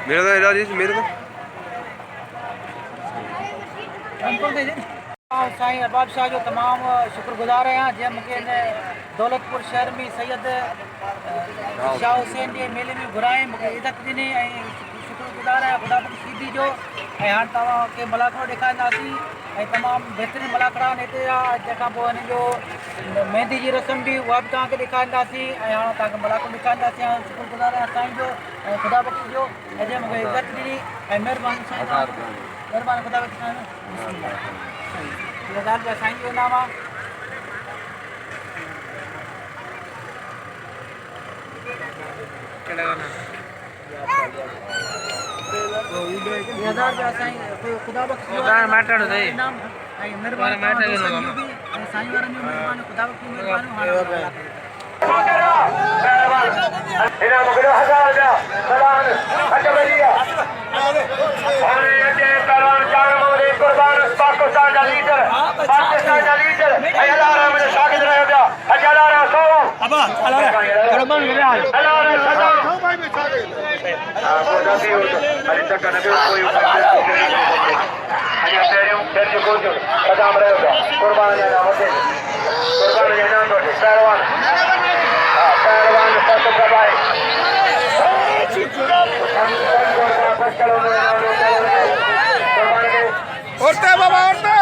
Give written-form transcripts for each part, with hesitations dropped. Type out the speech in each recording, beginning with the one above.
मेरे तो इलाज मेरे तो साईं अरबाब शाह जो तमाम शुक्रगुजार आहियां जंहिं मूंखे इन दौलतपुर शहर में सैयद शाह हुसैन जे मेले में घुराए मूंखे इज़त ॾिनी ऐं शुक्रगुजार आहियां ख़ुदा शीदी जो। ऐं हाणे तव्हांखे मलाखरो ॾेखारींदासीं ऐं तमामु बहितरीनु मलाखरा आहिनि हिते जा। तंहिंखां पोइ हिन जो मेहंदी जी रस्म बि उहा बि तव्हांखे ॾेखारींदासीं ऐं हाणे तव्हांखे मलाखरो ॾेखारींदासीं। ऐं शुक्रगुजार आहियां साईं जो ऐं ख़ुदा बख़्श जो ऐं जंहिं मूंखे इज़त ॾिनी ऐं महिरबानी साईं महिरबानी ख़ुदा बख़्श साईं। 1000 रुपया साईं जो इनाम आहे। ख़ुदा बख़्श इनाम ऐं महिरबानी साईं वारनि जो महिरबानी ख़ुदा बख़्श औरते बाबा औरते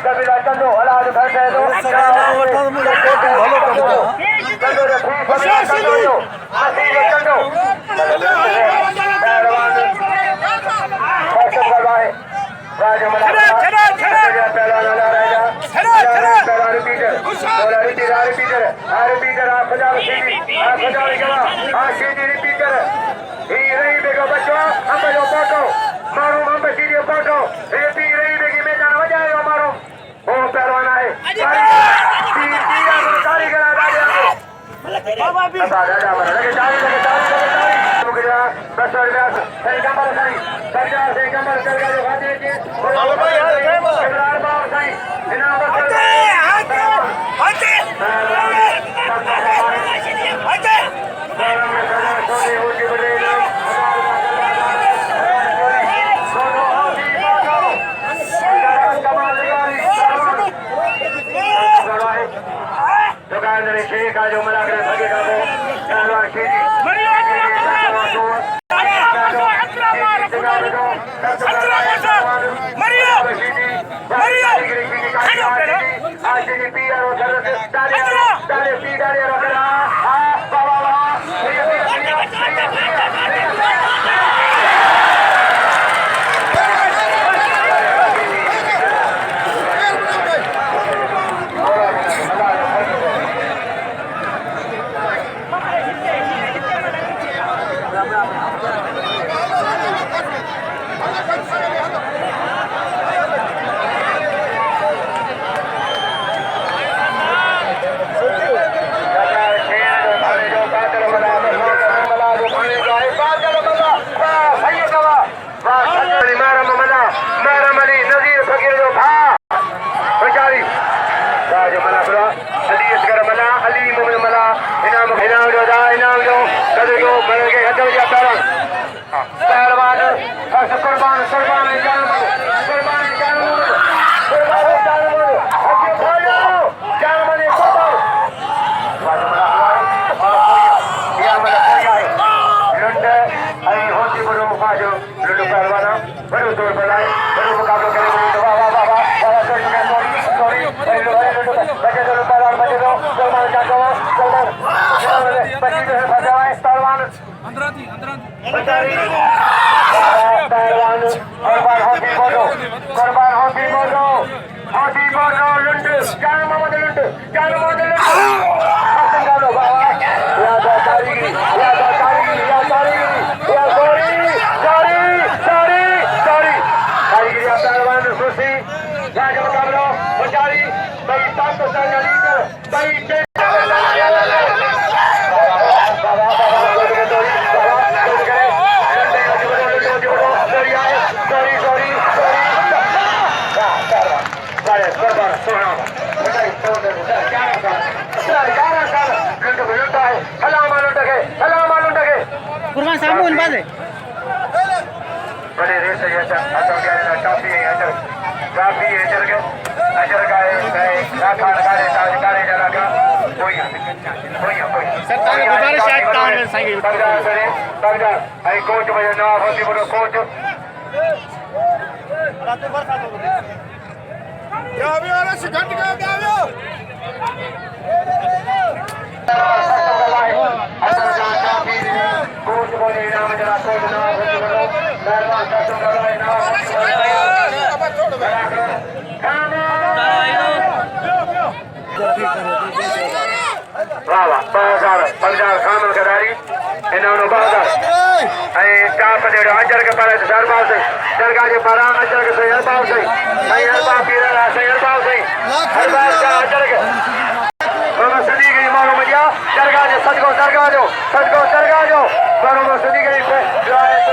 कबीला चंदो अलाद फैसे दो चंदो रे फी कबीला चंदो जो मसीह चंदो पहलवान फैसल करवाए राजा मलाखरा पहलवान अला रहेगा पहलवान रिपीटर रिपीटर आप खजाल सीधी आप खजाल गवा आप सीधी रिपीटर ही रही बेगो बच्चों हम बजो पाको मारो हम सीधी पाको ये पी रही बेगी में जाना बजाएगा मारो ओ पहलवान आए कारीगर बाबा भी राजा बना लगे चाली मुकरा बस सही कमर सही सरकार से कमर चल गए वादे के इमरान बाबू सही इनाम हटे दुकानदार शेख का जो मलाखरे भगे का वो पहलवान शेदी कुर्बान साहब उन बात है बड़े रेस है ऐसा काफी है अजर काफी है अजर का है राखा लगारे ताजकारे जरा का कोई सर ताने गुजारिश शायद कान में सही बगदा आई कोच में नवाब होती बड़ो कोच रात भर साथ हो क्या भी आ रहा शिखंड का क्या भी कोच बोले नाम जरा कोच नवाब होती बड़ो पहलवान कसम लगाए नवाब वाह वाह पंजाब खामल कदारी इन्होंने बाजार चार पदेड़ो अजर के पर सरबाव से सरगा के पर अजर के सही बाव से सही बाव पीरा सही बाव से हर बार का अजर के बाबा सदी गई मारो मजा सरगा जो सदको सरगा जो बाबा सदी गई पे जो है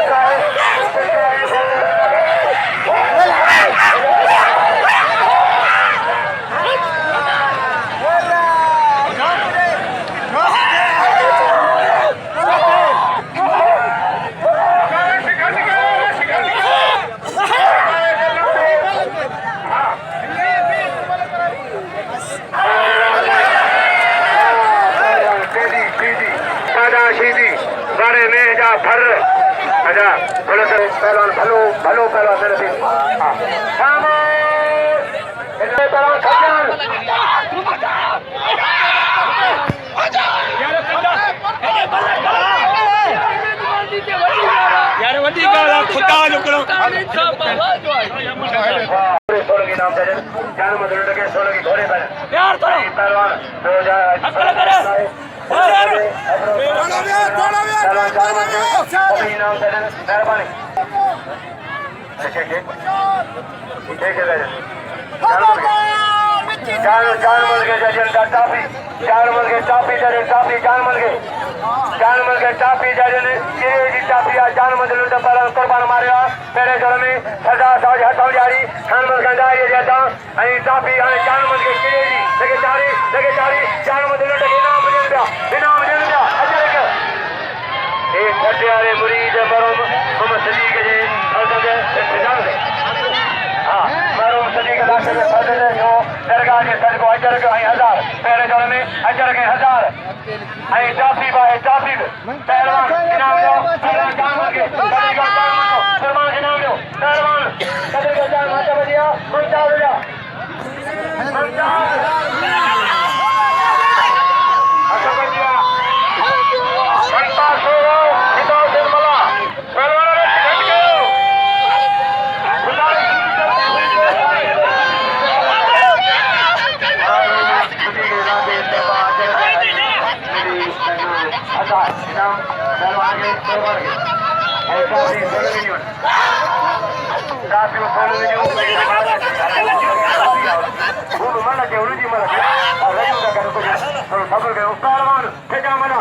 भर अच्छा बोलो सर पहलवान भलो भलो पहलवान मेरे से इतने तरह खत्यान यार वडी गाला खुदा जो करो सोलंगी नाम से जान मदर के सोलंगी घोड़े पर यार करो पहलवान 2000 अकल करे नाम से मेहरबानी ठीक है जान मल के जजन टापी जान मल के टापी जजन टापी जान मल के टापी जजन ये जी टापी जान मल लुट पर कुर्बान मारिया मेरे जोर में सदा साज हथों जारी जान मल गंगा ये जाता आई टापी जान मल के जी लगे चारी जान मल लुट के नाम जन पिया अजर के ए खटियारे मुरीद मरम हम सदी के जे हजरत इंतजाम से हां मरम सदी के लाश में फजल जो दरगाह के सर को अजर के 1000 पहले जोर में अजर के 1000 आई टापी पहलवान इनाम दो पहलवान जान के सदी का जान मारो फरमान इनाम दो पहलवान सदी का जान माता बजिया मुंजा हो जा अच्छा बजिया घंटा सोओ किताब से मला पहलवान ने घट गयो खुदाई सदी के राजे से बाजर अच्छा इनाम पहलवान के ऐसा भी बोल नहीं हो रात में बोल नहीं हो वो mana के उलझी मला और रजू का करो तो खबर गयो पहलवान भेजा मना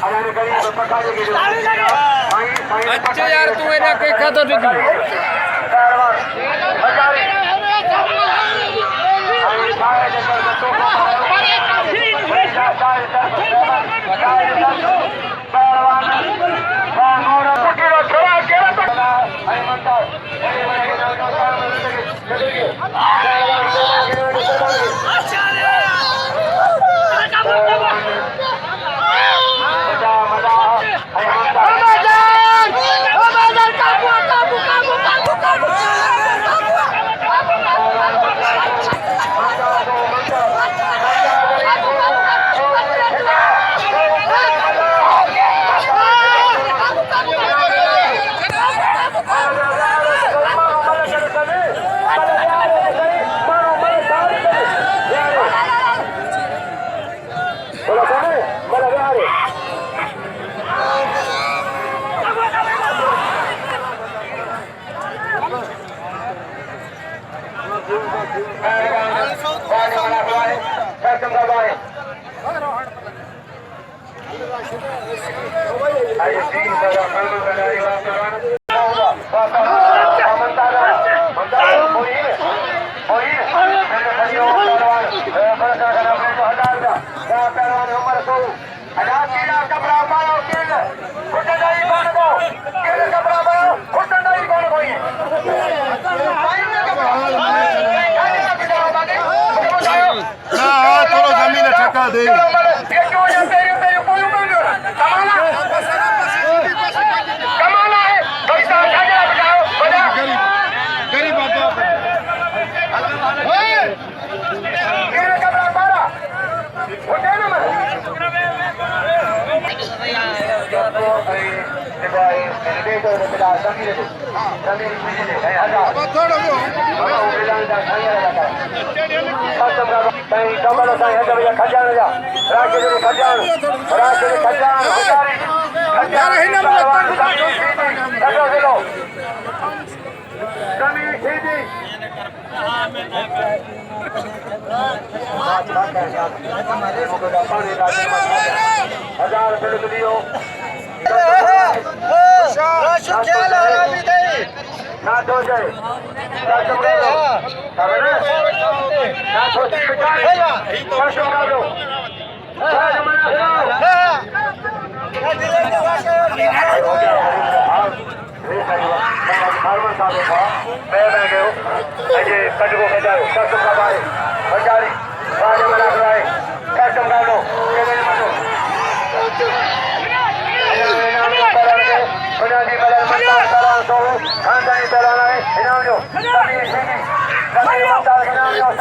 अरे गरीब पकाने के लिए अच्छा यार तू एना के खातो दीदी पहलवान हजारी अरे सारे जगह में तो पहलवान मोरा कुटीरा छोड़ा केरा तक अरे मनता अरे बड़े के नाम चलेंगे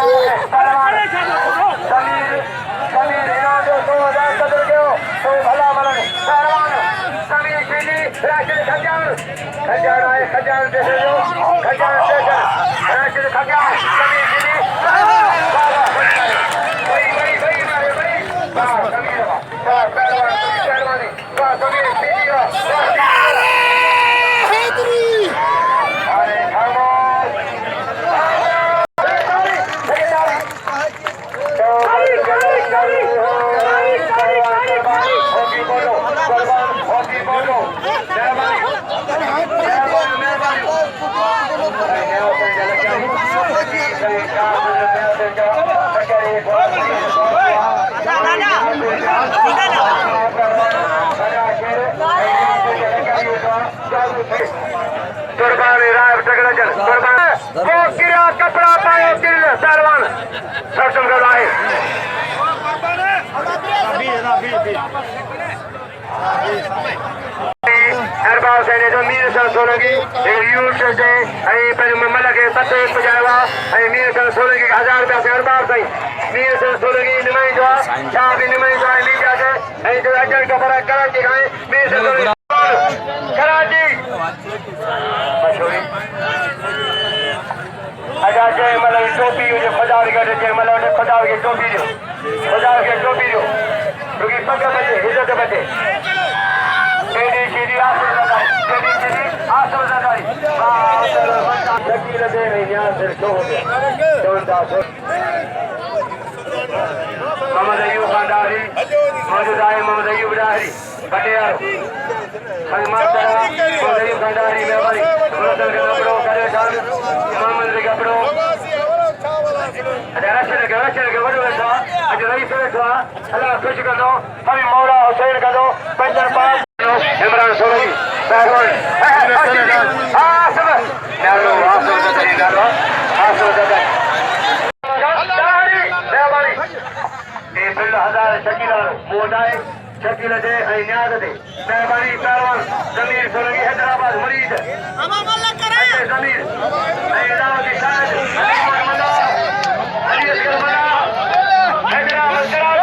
Sohu, Rashid Khatyan आए खत्यान जैसे जो खत्यान स्टेशन Rashid Khatyan कमी गिनी वही मारे वही कमी पहलवानी कमी सीधी अरे खामोश कपड़ा पायो पहलवान सरसम कर लाए अरबाब से जो मीर सन सोलंगी यूट से मलख के पत्ते पुजावा मीर सन सोलंगी 1000 रुपया से अरबाब से मीर सन सोलंगी निमाई जो शाह भी निमाई जो लीजा से जो अजर का बड़ा कराची खाए मीर सन सोलंगी कराची मशहूरी अजा जय मतलब टोपी जो खुदा की जय मतलब खुदा की टोपी जो खुदा की टोपी जो क्योंकि पग बचे इज्जत बचे तेरी सीधी आसम लगाई शकील दे न्याज से सोहू मोहम्मद अयूब खानदारी मौजूद आए मोहम्मद अयूब डाहरी बटियार मोहम्मद अयूब खानदारी मेहरबानी मुरसल के कपड़ों करे जान मोहम्मद के कपड़ों रशद के वडो था अज रईस था अल्लाह खुश कर दो हमें मौला हुसैन कर दो पंजन पास इमरान सोलंगी पहलवान नालो आसम दरी नालो आसम दरी मेहरबानी ए बिल 1000 शकील मोटाए शकील दे न्याज दे मेहरबानी पहलवान जमीर सोलंगी हैदराबाद मरीद Malakhre जमीर इलाम की शायद अली करबला हैदराबाद कराची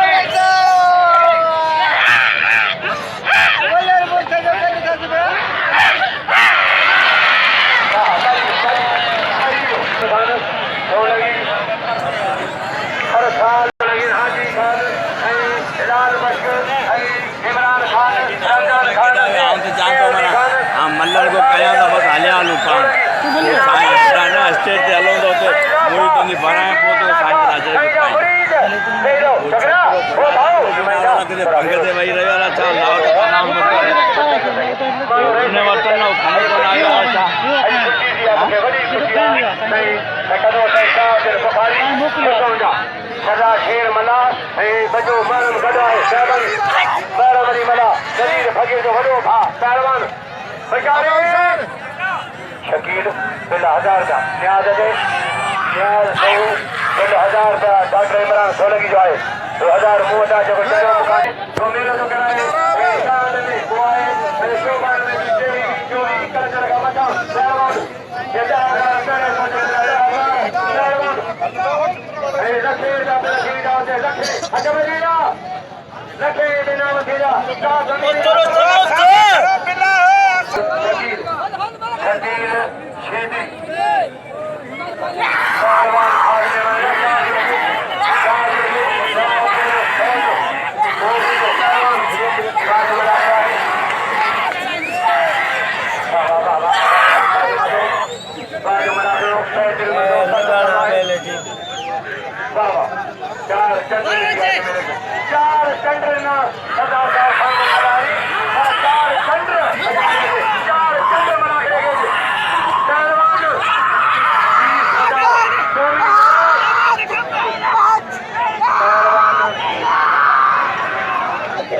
मल्लर को कया था बस हले आलू पान ये साईं ना स्टेज ते हलो तो मुड़ी तो नहीं बनाए पो तो साईं राजे पंगे से वही रहे वाला चाल लाओ तो नाम मत ने वतन ना खाने को आया अच्छा सदा शेर मला बजो मरम गडा है साबन बरमरी मला शरीर भगे जो वडो भा पहलवान बेचारे शकील बिल 1000 का न्याज दे न्याज सोहू बिल 1000 का डॉक्टर इमरान सोलंगी जो है 2000 मोटा जो चलो मुकाने तो मेलो तो कराए इंसान में बुआए मेरे शोभान में जेवी चोरी कल्चर का मचा पहलवान ये जाना करे पहलवान ए लखे का लखीरा से लखे अजमरीरा लखे बिना मखीरा का चलो शकील शेदी पहलवान आगे चार चंद्र ना सदा का फरमानी चार चंद्र मनाखे गए पहलवान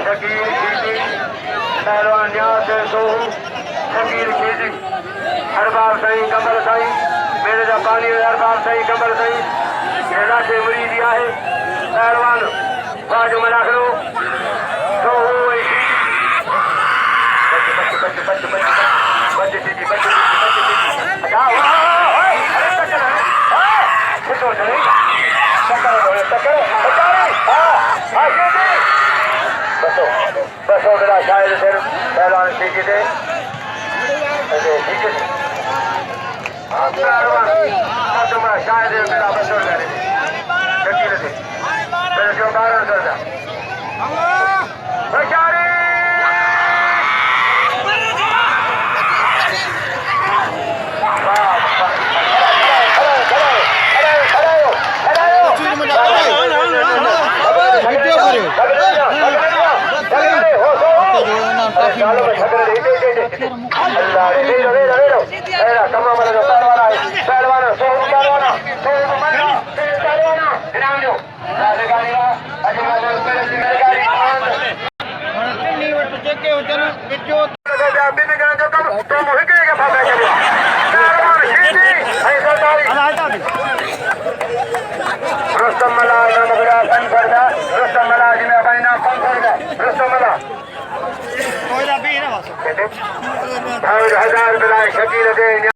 शकील शेदी पहलवान न्याज सोहू शकील शेदी अरबाब साईं कमर साईं मेरे जा पानी अरबाब साईं कमर साईं मेरा से मुरीदी आहे पहलवान बाजू मलाखरो सोहू बसो मेरा शायद पहलवान सीखी थे शायद मेरा बसर करे शकील से फिर जो 12 करदा बेचारे ₹1000 शकील दे